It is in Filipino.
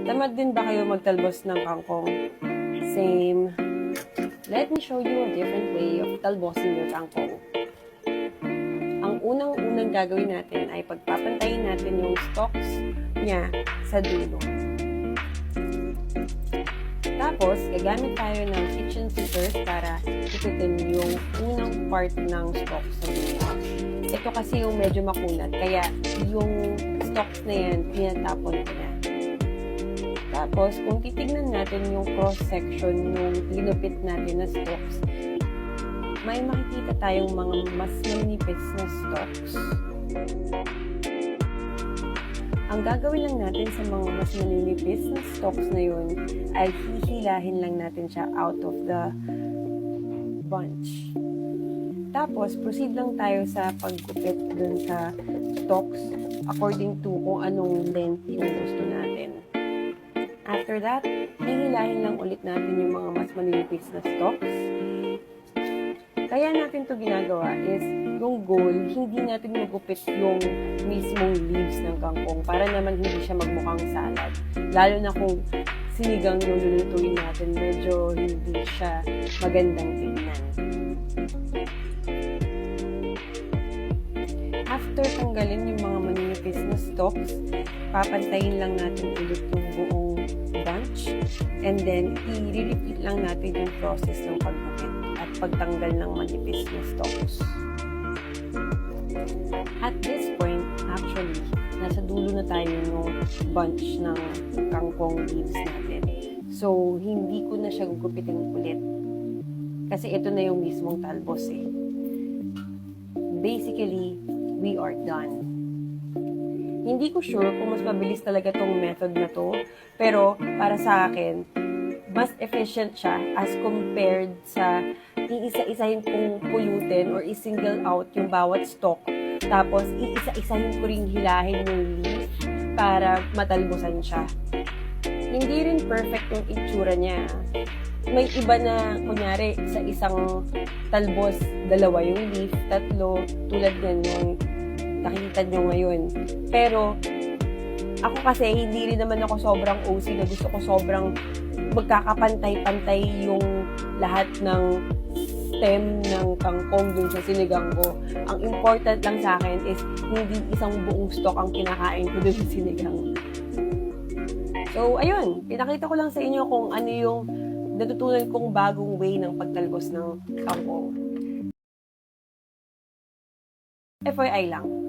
Tamad din ba kayo magtalbos ng kangkong? Same. Let me show you a different way of talbosin your kangkong. Ang unang-unang gagawin natin ay pagpapantayin natin yung stalks niya sa dulo. Tapos, gagamit tayo ng kitchen scissors para ikutin yung unang part ng stalks sa dulo. Ito kasi yung medyo makunat, kaya yung stalks na yan, pinatapon ko na. Tapos, kung titignan natin yung cross-section ng linupit natin na stalks, may makikita tayong mga mas manipis na stalks. Ang gagawin lang natin sa mga mas manipis na stalks na yun ay hihilahin lang natin siya out of the bunch. Tapos, proceed lang tayo sa paggupit dun sa stalks according to kung anong length yung gusto natin. After that, hihilahin lang ulit natin yung mga mas manipis na stalks. Kaya natin to ginagawa is, yung goal, hindi natin magupit yung mismong leaves ng kangkong para naman hindi siya magmukhang salad. Lalo na kung sinigang yung lulutuin natin, medyo hindi siya magandang tingnan. After tanggalin yung mga manipis na stalks, papantayin lang natin ulit yung buong bunch, and then i-repeat lang natin yung process ng paggupit at pagtanggal ng manipis na stalks. At this point, actually, nasa dulo na tayo ng bunch ng kangkong leaves natin. So, hindi ko na siya gugupitin ulit. Kasi ito na yung mismong talbos eh. Basically, we are done. Hindi ko sure kung mas mabilis talaga tong method na to, pero para sa akin, mas efficient siya as compared sa iisa-isahin kong pulutin or i-single out yung bawat stalk, tapos iisa-isahin ko ring hilahin yung leaf para matalbosan siya. Hindi rin perfect yung itsura niya. May iba na, kunyari, sa isang talbos, dalawa yung leaf, tatlo, tulad yan yung nakikita nyo ngayon. Pero, ako kasi, hindi rin naman ako sobrang OC na gusto ko sobrang magkakapantay-pantay yung lahat ng stem ng kangkong dun sa sinigang ko. Ang important lang sa akin is hindi isang buong stalk ang kinakain ko dun sa sinigang. So, ayun. Pinakita ko lang sa inyo kung ano yung natutunan kong bagong way ng pagtalbos ng kangkong. FYI lang.